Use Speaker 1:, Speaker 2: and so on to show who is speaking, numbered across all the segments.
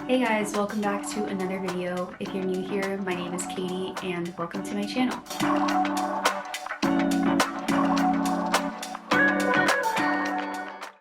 Speaker 1: Hey guys, welcome back to another video. If you're new here, my name is Katie and welcome to my channel.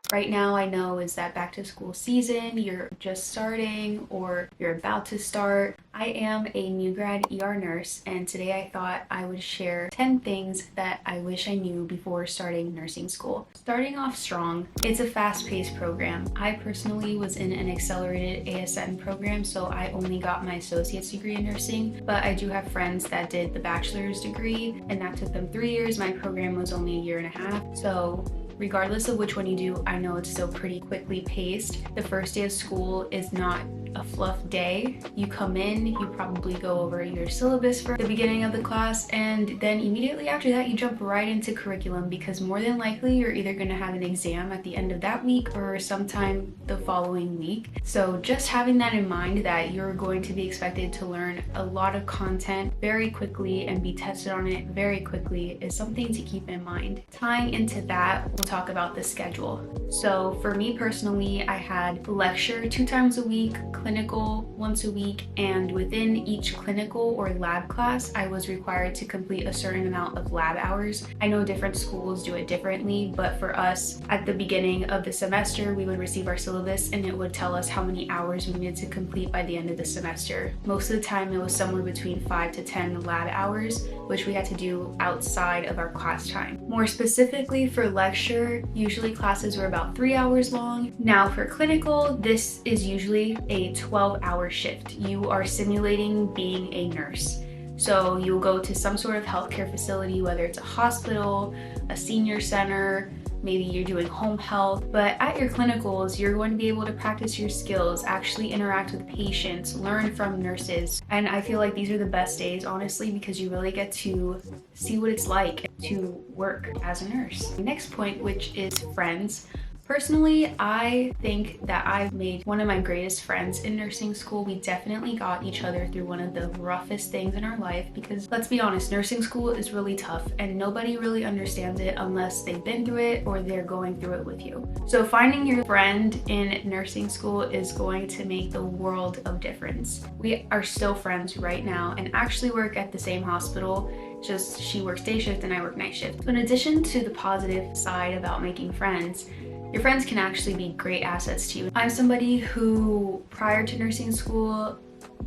Speaker 1: Right now, I know is that back to school season, you're just starting or you're about to start. I am a new grad ER nurse, and today I thought I would share 10 things that I wish I knew before starting nursing school. Starting off strong, it's a fast-paced program. I personally was in an accelerated ASN program, so I only got my associate's degree in nursing, but I do have friends that did the bachelor's degree, and that took them 3 years. My program was only a year and a half, so regardless of which one you do, I know it's still pretty quickly paced. The first day of school is not a fluff day. You come in, you probably go over your syllabus for the beginning of the class, and then immediately after that you jump right into curriculum, because more than likely you're either going to have an exam at the end of that week or sometime the following week. So just having that in mind, that you're going to be expected to learn a lot of content very quickly and be tested on it very quickly, is something to keep in mind. Tying into that, we'll talk about the schedule. So for me personally, I had lecture 2 times a week, clinical once a week, and within each clinical or lab class, I was required to complete a certain amount of lab hours. I know different schools do it differently, but for us, at the beginning of the semester, we would receive our syllabus and it would tell us how many hours we needed to complete by the end of the semester. Most of the time, it was somewhere between 5 to 10 lab hours, which we had to do outside of our class time. More specifically for lecture, usually classes were about 3 hours long. Now for clinical, this is usually a 12-hour shift. You are simulating being a nurse. So you'll go to some sort of healthcare facility, whether it's a hospital, a senior center, maybe you're doing home health, but at your clinicals, you're going to be able to practice your skills, actually interact with patients, learn from nurses. And I feel like these are the best days, honestly, because you really get to see what it's like to work as a nurse. Next point, which is friends. Personally, I think that I've made one of my greatest friends in nursing school. We definitely got each other through one of the roughest things in our life, because let's be honest, nursing school is really tough and nobody really understands it unless they've been through it or they're going through it with you. So finding your friend in nursing school is going to make the world of difference. We are still friends right now and actually work at the same hospital, just she works day shift and I work night shift. So in addition to the positive side about making friends, your friends can actually be great assets to you. I'm somebody who, prior to nursing school,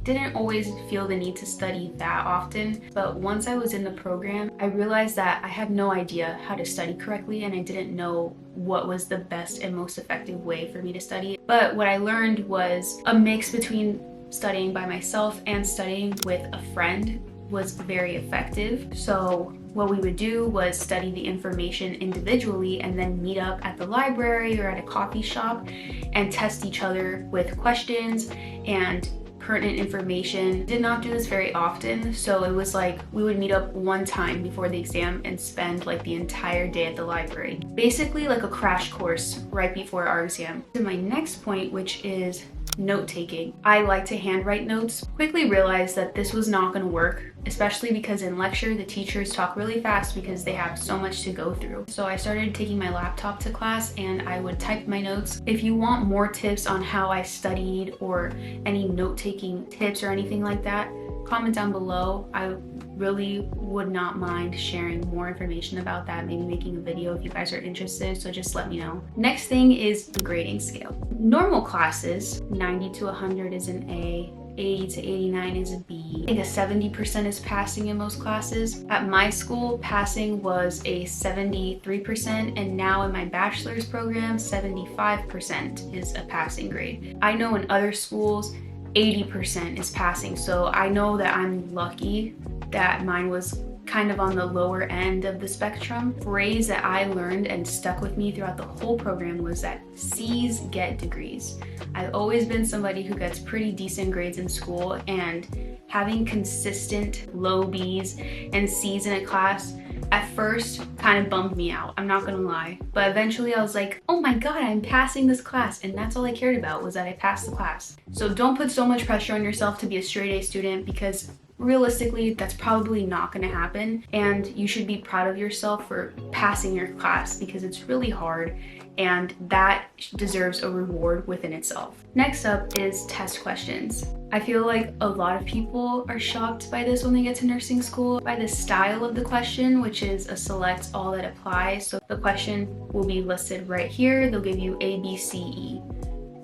Speaker 1: didn't always feel the need to study that often, but once I was in the program, I realized that I had no idea how to study correctly and I didn't know what was the best and most effective way for me to study. But what I learned was a mix between studying by myself and studying with a friend was very effective. So what we would do was study the information individually and then meet up at the library or at a coffee shop and test each other with questions and pertinent information. Did not do this very often, so it was like we would meet up one time before the exam and spend like the entire day at the library. Basically like a crash course right before our exam. To my next point, which is note-taking. I like to handwrite notes. Quickly realized that this was not going to work, especially because in lecture the teachers talk really fast because they have so much to go through. So I started taking my laptop to class and I would type my notes. If you want more tips on how I studied or any note-taking tips or anything like that, comment down below. I really would not mind sharing more information about that, maybe making a video if you guys are interested, so just let me know. Next thing is the grading scale. Normal classes, 90 to 100 is an A, 80 to 89 is a B. I think a 70% is passing in most classes. At my school, passing was a 73%, and now in my bachelor's program, 75% is a passing grade. I know in other schools, 80% is passing, so I know that I'm lucky that mine was kind of on the lower end of the spectrum. Phrase that I learned and stuck with me throughout the whole program was that C's get degrees. I've always been somebody who gets pretty decent grades in school, and having consistent low B's and C's in a class at first kind of bummed me out, I'm not gonna lie. But eventually I was like, oh my god, I'm passing this class, and that's all I cared about, was that I passed the class. So don't put so much pressure on yourself to be a straight A student, because realistically, that's probably not going to happen, and you should be proud of yourself for passing your class because it's really hard, and that deserves a reward within itself. Next up is test questions. I feel like a lot of people are shocked by this when they get to nursing school, by the style of the question, which is a select all that applies. So the question will be listed right here. They'll give you A, B, C, E.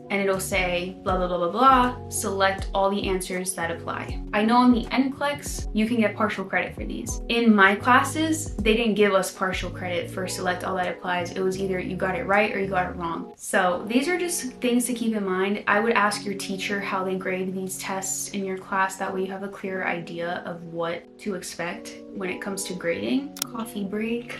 Speaker 1: And it'll say blah, blah, blah, blah, blah, select all the answers that apply. I know on the NCLEX, you can get partial credit for these. In my classes, they didn't give us partial credit for select all that applies. It was either you got it right or you got it wrong. So these are just things to keep in mind. I would ask your teacher how they grade these tests in your class. That way you have a clear idea of what to expect when it comes to grading. Coffee break.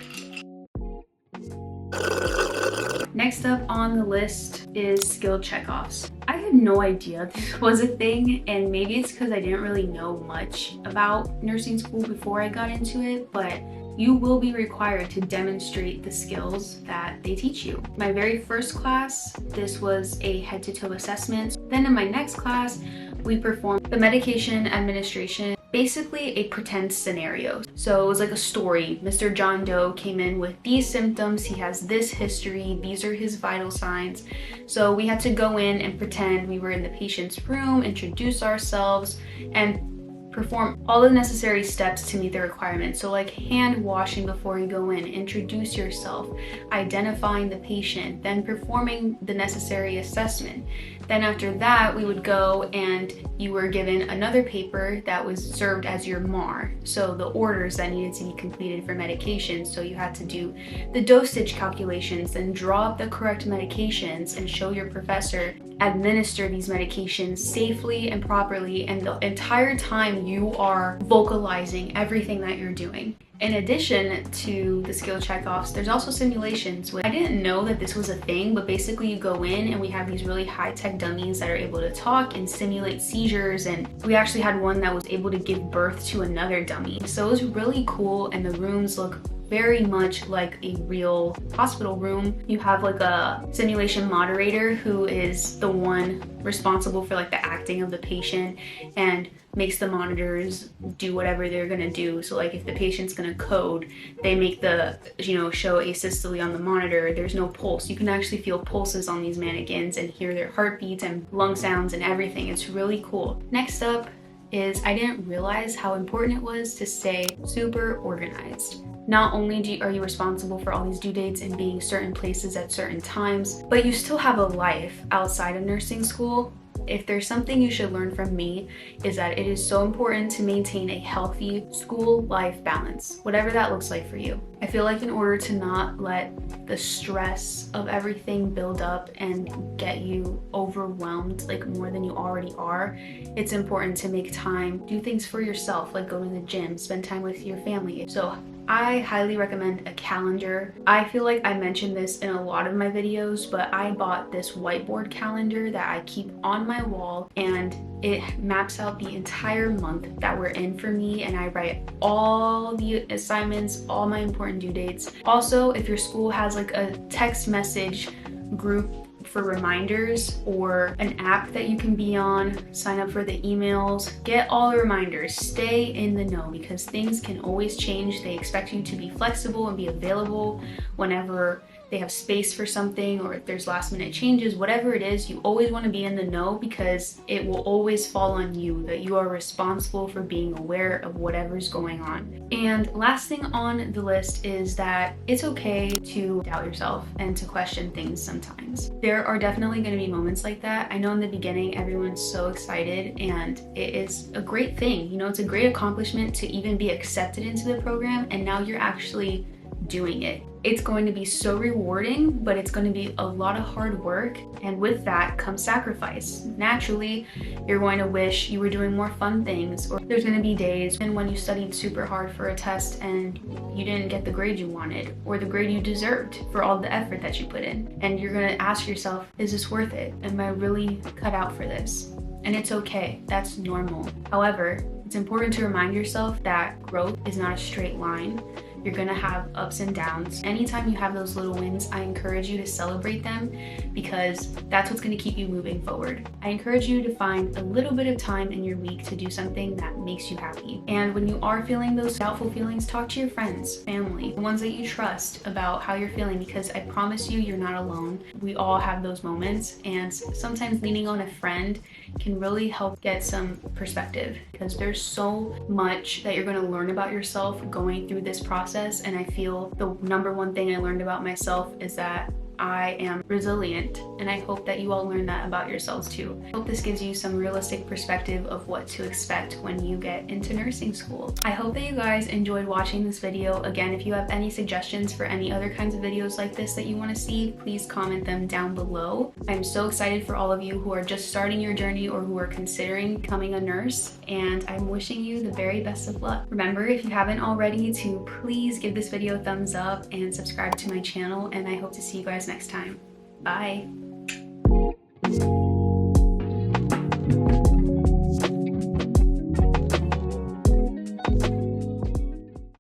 Speaker 1: Next up on the list is skill checkoffs. I had no idea this was a thing, and maybe it's because I didn't really know much about nursing school before I got into it, but you will be required to demonstrate the skills that they teach you. My very first class, this was a head-to-toe assessment. Then in my next class, we performed the medication administration, basically a pretend scenario. So it was like a story. Mr. John Doe came in with these symptoms, he has this history, these are his vital signs. So we had to go in and pretend we were in the patient's room, introduce ourselves, and perform all the necessary steps to meet the requirements. So like hand washing before you go in, introduce yourself, identifying the patient, then performing the necessary assessment. Then after that, we would go and you were given another paper that was served as your MAR. So the orders that needed to be completed for medication. So you had to do the dosage calculations, then draw up the correct medications and show your professor administer these medications safely and properly, and the entire time you are vocalizing everything that you're doing. In addition to the skill checkoffs, there's also simulations. I didn't know that this was a thing, but basically you go in and we have these really high-tech dummies that are able to talk and simulate seizures, and we actually had one that was able to give birth to another dummy. So it was really cool, and the rooms look very much like a real hospital room. You have like a simulation moderator who is the one responsible for like the acting of the patient and makes the monitors do whatever they're gonna do. So like if the patient's gonna code, they make the, show asystole on the monitor. There's no pulse. You can actually feel pulses on these mannequins and hear their heartbeats and lung sounds and everything. It's really cool. Next up is I didn't realize how important it was to stay super organized. Not only are you responsible for all these due dates and being certain places at certain times, but you still have a life outside of nursing school. If there's something you should learn from me, is that it is so important to maintain a healthy school-life balance, whatever that looks like for you. I feel like in order to not let the stress of everything build up and get you overwhelmed like more than you already are, it's important to make time, do things for yourself, like go to the gym, spend time with your family. So I highly recommend a calendar. I feel like I mentioned this in a lot of my videos, but I bought this whiteboard calendar that I keep on my wall, and it maps out the entire month that we're in for me, and I write all the assignments, all my important due dates. Also, if your school has like a text message group for reminders or an app that you can be on, sign up for the emails, get all the reminders, stay in the know, because things can always change. They expect you to be flexible and be available whenever they have space for something, or if there's last minute changes, whatever it is, you always want to be in the know, because it will always fall on you, that you are responsible for being aware of whatever's going on. And last thing on the list is that it's okay to doubt yourself and to question things sometimes. There are definitely going to be moments like that. I know in the beginning everyone's so excited, and it is a great thing. It's a great accomplishment to even be accepted into the program, and now you're actually doing it. It's going to be so rewarding, but it's going to be a lot of hard work, and with that comes sacrifice. Naturally, you're going to wish you were doing more fun things, or there's going to be days when you studied super hard for a test and you didn't get the grade you wanted or the grade you deserved for all the effort that you put in, and you're going to ask yourself, is this worth it? Am I really cut out for this? And it's okay, that's normal. However, it's important to remind yourself that growth is not a straight line. You're gonna have ups and downs. Anytime you have those little wins, I encourage you to celebrate them because that's what's gonna keep you moving forward. I encourage you to find a little bit of time in your week to do something that makes you happy. And when you are feeling those doubtful feelings, talk to your friends, family, the ones that you trust about how you're feeling, because I promise you, you're not alone. We all have those moments, and sometimes leaning on a friend can really help get some perspective, because there's so much that you're going to learn about yourself going through this process. And I feel the number one thing I learned about myself is that I am resilient, and I hope that you all learn that about yourselves too. I hope this gives you some realistic perspective of what to expect when you get into nursing school. I hope that you guys enjoyed watching this video. Again, if you have any suggestions for any other kinds of videos like this that you want to see, please comment them down below. I'm so excited for all of you who are just starting your journey or who are considering becoming a nurse, and I'm wishing you the very best of luck. Remember, if you haven't already, to please give this video a thumbs up and subscribe to my channel, and I hope to see you guys next time. Bye.